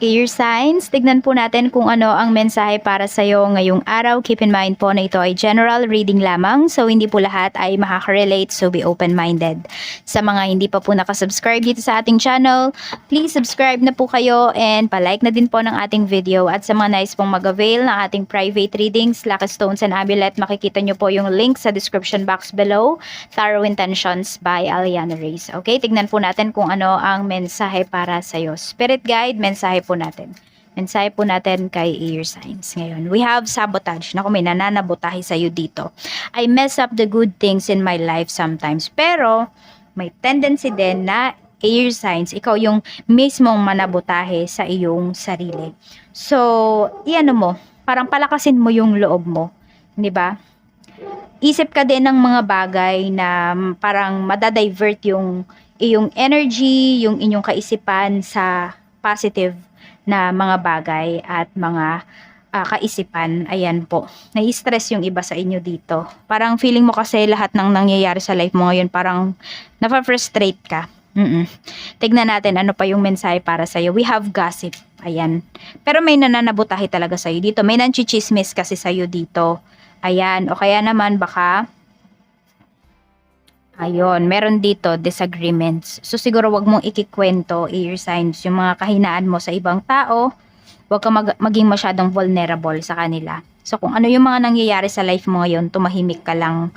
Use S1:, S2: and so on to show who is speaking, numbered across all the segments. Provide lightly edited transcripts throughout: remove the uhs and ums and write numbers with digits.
S1: Air signs, tignan po natin kung ano ang mensahe para sa iyo ngayong araw. Keep in mind po na ito ay general reading lamang, so hindi po lahat ay makaka-relate, so be open-minded. Sa mga hindi pa po nakasubscribe dito sa ating channel, please subscribe na po kayo and palike na din po ng ating video. At sa mga nais pong mag-avail ng ating private readings, Lucky Stones and Amulet, makikita nyo po yung link sa description box below. Tarot Intentions by Aliana Reyes. Okay, tignan po natin kung ano ang mensahe para sa iyo. Spirit guide, mensahe po natin. Mensahe po natin kay Air Signs ngayon. We have sabotage. Naku, may nananabotahe sa'yo dito. I mess up the good things in my life sometimes. Pero, may tendency din na Air Signs, ikaw yung mismong manabotahe sa iyong sarili. So, iyan mo, parang palakasin mo yung loob mo. 'Di ba? Isip ka din ng mga bagay na parang madadivert yung iyong energy, yung inyong kaisipan sa positive na mga bagay at mga kaisipan. Ayan po. Nai-stress yung iba sa inyo dito. Parang feeling mo kasi lahat ng nangyayari sa life mo ngayon parang nafa-frustrate ka. Tignan natin ano pa yung mensahe para sa'yo. We have gossip. Ayan. Pero may nananabutahe talaga sa'yo dito. May nanchichismis kasi sa'yo dito. Ayan. O kaya naman baka ayun, meron dito disagreements. So siguro wag mong ikikwento, air signs, yung mga kahinaan mo sa ibang tao. Wag ka maging masyadong vulnerable sa kanila. So kung ano yung mga nangyayari sa life mo ngayon, tumahimik ka lang.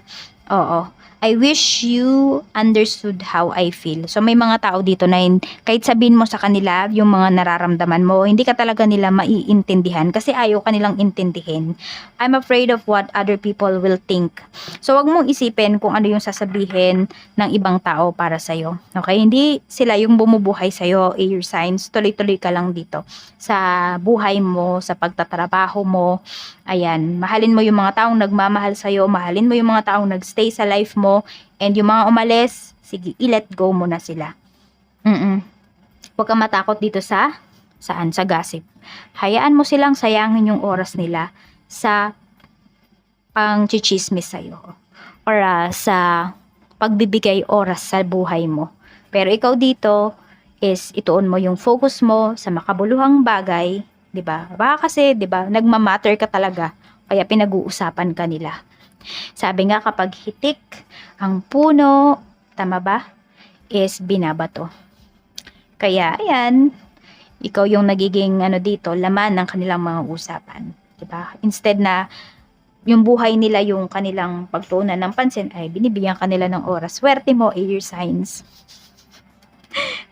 S1: Oo. I wish you understood how I feel. So may mga tao dito na kahit sabihin mo sa kanila yung mga nararamdaman mo, hindi ka talaga nila maiintindihan kasi ayaw ka nilang intindihin. I'm afraid of what other people will think. So wag mong isipin kung ano yung sasabihin ng ibang tao para sa'yo. Okay? Hindi sila yung bumubuhay sa'yo, air signs. Tuloy-tuloy ka lang dito sa buhay mo, sa pagtatrabaho mo. Ayan, mahalin mo yung mga taong nagmamahal sa'yo, mahalin mo yung mga taong nagstay sa life mo, and yung mga umalis, sige, i-let go mo na sila. Huwag ka matakot dito sa gossip. Hayaan mo silang sayangin yung oras nila sa pang-chichismis sa'yo. Or sa pagbibigay oras sa buhay mo. Pero ikaw dito is ituon mo yung focus mo sa makabuluhang bagay, 'di ba? Baka kasi, 'di ba, nagmamatter ka talaga kaya pinag-uusapan ka nila. Sabi nga kapag hitik ang puno, tama ba? Is binabato. Kaya ayan, ikaw yung nagiging dito, laman ng kanilang mga usapan, 'di ba? Instead na yung buhay nila yung kanilang pagtuunan ng pansin ay binibigyan kanila ng oras. Swerte mo, air signs.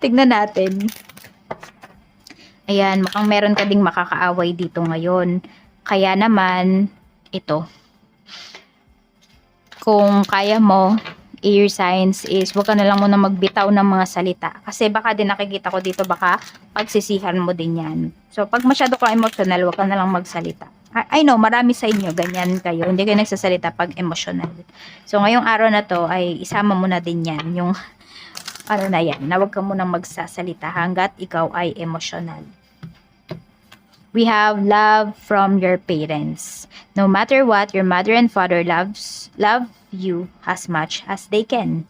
S1: Tignan natin. Ayan, mukhang meron ka ding makakaaway dito ngayon. Kaya naman, ito. Kung kaya mo, air signs is huwag ka na lang muna magbitaw ng mga salita. Kasi baka din nakikita ko dito, baka pagsisihan mo din yan. So, pag masyado ka emotional, huwag ka na lang magsalita. I know, marami sa inyo, ganyan kayo. Hindi kayo nagsasalita pag emotional. So, ngayong araw na to, ay isama mo na din yan. Yung, na yan, na huwag ka munang magsasalita hanggat ikaw ay emotional. We have love from your parents. No matter what, your mother and father love you as much as they can.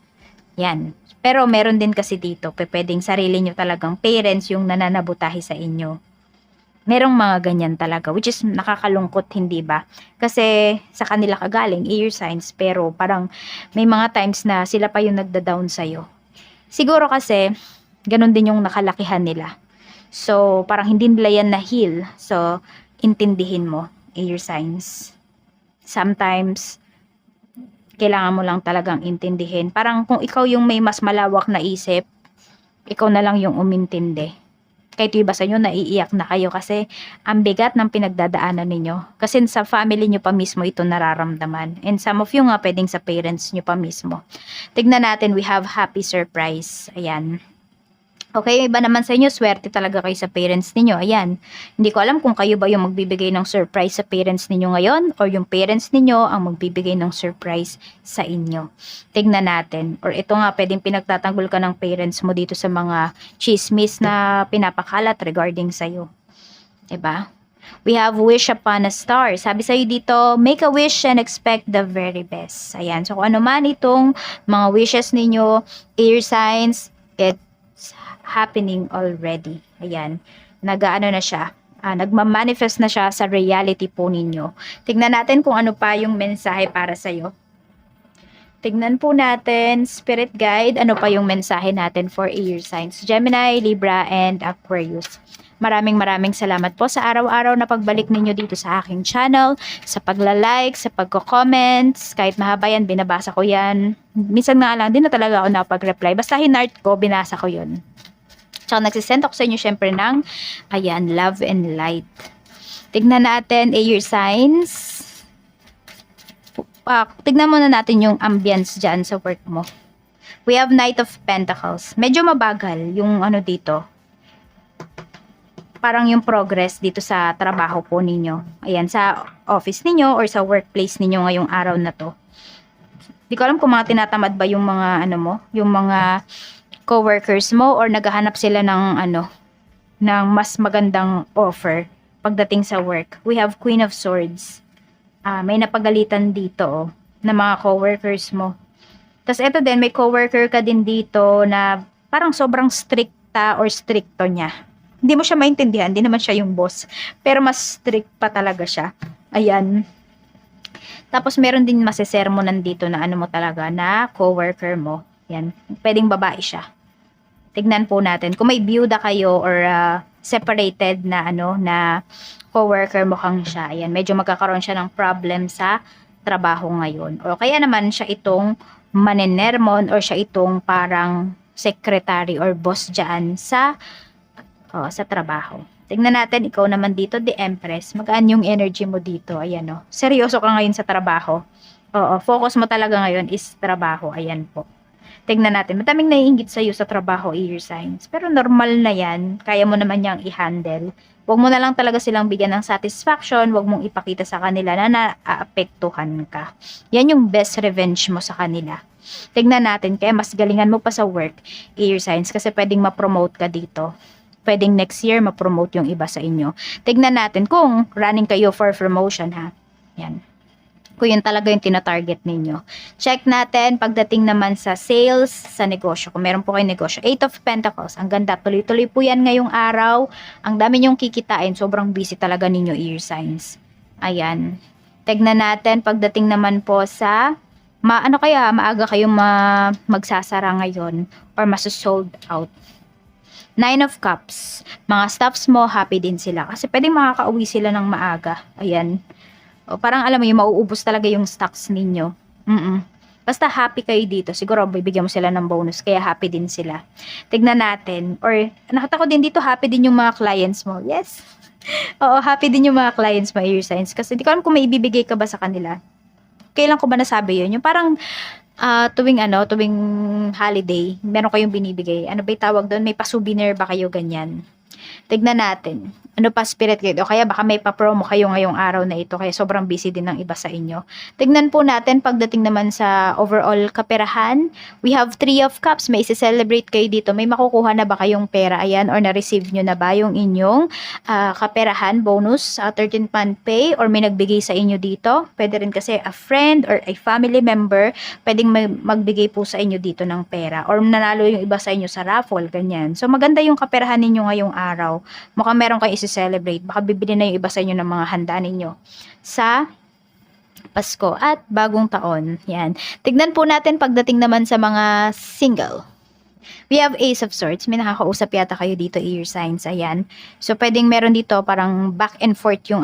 S1: Yan. Pero meron din kasi dito, pwedeng sarili nyo talagang parents yung nananabutahe sa inyo. Merong mga ganyan talaga, which is nakakalungkot, hindi ba? Kasi sa kanila kagaling, air signs, pero parang may mga times na sila pa yung nagda-down sa'yo. Siguro kasi, ganun din yung nakalakihan nila. So, parang hindi nila yan na-heal. So, intindihin mo, air signs. Sometimes, kailangan mo lang talagang intindihin. Parang kung ikaw yung may mas malawak na isip, ikaw na lang yung umintindi. Kahit iba sa inyo, naiiyak na kayo kasi ang bigat ng pinagdadaanan ninyo. Kasi sa family nyo pa mismo ito nararamdaman. And some of you nga, pwedeng sa parents nyo pa mismo. Tignan natin, we have happy surprise. Ayan. Okay, iba naman sa inyo, swerte talaga kayo sa parents ninyo. Ayan, hindi ko alam kung kayo ba yung magbibigay ng surprise sa parents ninyo ngayon or yung parents ninyo ang magbibigay ng surprise sa inyo. Tignan natin. Or ito nga, pwedeng pinagtatanggol ka ng parents mo dito sa mga chismis na pinapakalat regarding sa'yo. Diba? We have wish upon a star. Sabi sa'yo dito, make a wish and expect the very best. Ayan, so kung ano man itong mga wishes ninyo, air signs, it's happening already. Ayan. nag-ano na siya, nagma-manifest na siya sa reality po ninyo. Tignan natin kung ano pa yung mensahe para sa'yo. Tignan po natin, Spirit Guide, ano pa yung mensahe natin for air signs. Gemini, Libra, and Aquarius. Maraming salamat po sa araw-araw na pagbalik ninyo dito sa aking channel, sa pagla-like, sa pagko-comments, kahit mahaba yan, binabasa ko yan. Minsan nga lang, din na talaga ako napag-reply. Basta hinart ko, binasa ko yun. Tsaka nagsisend ako sa inyo syempre ng, ayan, love and light. Tignan natin, air signs. Tignan muna natin yung ambience dyan sa work mo. We have Knight of Pentacles. Medyo mabagal yung ano dito. Parang yung progress dito sa trabaho po ninyo. Ayan, sa office ninyo or sa workplace ninyo ngayong araw na to. Di ko alam kung mga tinatamad ba yung mga ano mo, yung mga co-workers mo or naghahanap sila ng ano, ng mas magandang offer pagdating sa work. We have Queen of Swords. May napagalitan dito na mga coworkers mo. Tapos ito din, may coworker ka din dito na parang sobrang stricta or stricto niya. Hindi mo siya maintindihan, hindi naman siya yung boss. Pero mas strict pa talaga siya. Ayan. Tapos meron din masisermonan dito na ano mo talaga na coworker mo. Yan. Pwedeng babae siya. Tignan po natin. Kung may byuda kayo or separated na ano na coworker mukhang siya. Ayan, medyo magkakaroon siya ng problem sa trabaho ngayon. O kaya naman siya itong manenermon or siya itong parang secretary or boss dyan sa trabaho. Tingnan natin, ikaw naman dito, the Empress. Magaan yung energy mo dito. Ayan o. Seryoso ka ngayon sa trabaho. Oo, focus mo talaga ngayon is trabaho. Ayan po. Tingnan natin. Mataming naiinggit sa'yo sa trabaho, air signs. Pero normal na yan. Kaya mo naman niyang i-handle. Huwag mo na lang talaga silang bigyan ng satisfaction. Huwag mong ipakita sa kanila na naaapektuhan ka. Yan yung best revenge mo sa kanila. Tingnan natin. Kaya mas galingan mo pa sa work, air signs. Kasi pwedeng ma-promote ka dito. Pwedeng next year ma-promote yung iba sa inyo. Tignan natin kung running kayo for promotion ha. Yan. Kung yun talaga yung tina-target ninyo. Check natin pagdating naman sa sales, sa negosyo. Kung meron po kayong negosyo. 8 of Pentacles. Ang ganda. Tuloy-tuloy po yan ngayong araw. Ang dami nyong kikitain. Sobrang busy talaga ninyo, air signs. Ayan. Tignan natin pagdating naman po sa maaga kayong magsasara ngayon or masasold out. 9 of Cups. Mga staffs mo, happy din sila. Kasi pwedeng makakauwi sila ng maaga. Ayan. O, parang alam mo yung mauubos talaga yung stocks ninyo. Basta happy kayo dito. Siguro bibigyan mo sila ng bonus. Kaya happy din sila. Tignan natin. Or nakita ko din dito, happy din yung mga clients mo. Yes. Oo, happy din yung mga clients mo, air signs. Kasi di ko alam kung may ibibigay ka ba sa kanila. Kailan ko ba nasabi yun? Yung parang tuwing holiday, meron kayong binibigay. Ano ba yung tawag doon? May pa-souvenir ba kayo ganyan? Tignan natin. Ano pa, spirit guide? O kaya baka may pa-promo kayo ngayong araw na ito. Kaya sobrang busy din ng iba sa inyo. Tignan po natin pagdating naman sa overall kaperahan. We have 3 of Cups. May isi-celebrate kayo dito. May makukuha na ba kayong pera? Ayan. Or na-receive nyo na ba yung inyong kaperahan, bonus, 13th month pay? Or may nagbigay sa inyo dito? Pwede rin kasi a friend or a family member. Pwedeng magbigay po sa inyo dito ng pera. Or nanalo yung iba sa inyo sa raffle. Ganyan. So maganda yung kaperahan ninyo ngayong araw. Mukhang meron kayo isi-celebrate. Baka bibili na yung iba sa inyo ng mga handa ninyo sa Pasko at bagong taon. Yan. Tignan po natin pagdating naman sa mga single. We have Ace of Swords. May nakakausap yata kayo dito, air signs. Ayan. So, pwedeng meron dito parang back and forth yung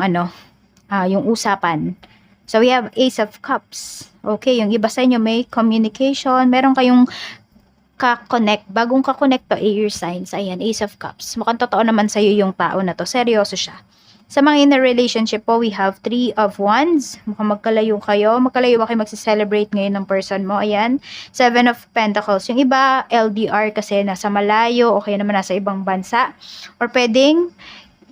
S1: yung usapan. So, we have Ace of Cups. Okay, yung iba sa inyo may communication. Meron kayong ka-connect, bagong ka-connect to air signs. Ayan, Ace of Cups. Mukhang totoo naman sa'yo yung tao na to. Seryoso siya. Sa mga in a relationship po, we have 3 of Wands. Mukhang magkalayo kayo. Magkalayo ba kayo magsi-celebrate ngayon ng person mo? Ayan. 7 of Pentacles. Yung iba, LDR kasi nasa malayo o kaya naman nasa ibang bansa. Or pwedeng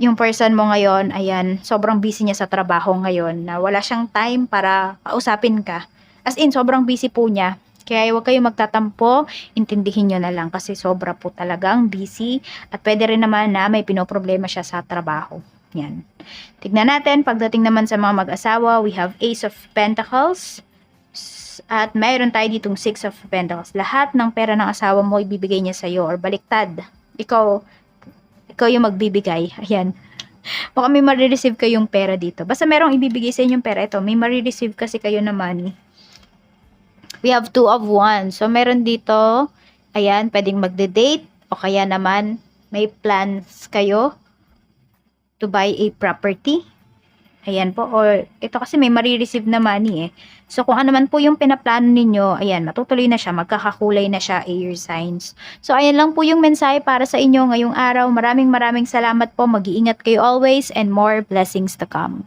S1: yung person mo ngayon, ayan, sobrang busy niya sa trabaho ngayon na wala siyang time para kausapin ka. As in, sobrang busy po niya. Kaya huwag kayong magtatampo, intindihin nyo na lang kasi sobra po talagang busy at pwede rin naman na may pinoproblema siya sa trabaho. Yan. Tignan natin, pagdating naman sa mga mag-asawa, we have Ace of Pentacles at mayroon tayo ditong 6 of Pentacles. Lahat ng pera ng asawa mo ibibigay niya sa'yo or baliktad. Ikaw ikaw yung magbibigay. Ayan. Baka may marireceive kayong pera dito. Basta merong ibibigay sa inyong pera. Ito, may marireceive kasi kayo na money. We have 2 of Wands. So, meron dito, ayan, pwedeng magde-date o kaya naman may plans kayo to buy a property. Ayan po. Or, ito kasi may marireceive na money eh. So, kung ano man po yung pinaplano ninyo, ayan, matutuloy na siya, magkakakulay na siya, air signs. So, ayan lang po yung mensahe para sa inyo ngayong araw. Maraming salamat po. Mag-iingat kayo always and more blessings to come.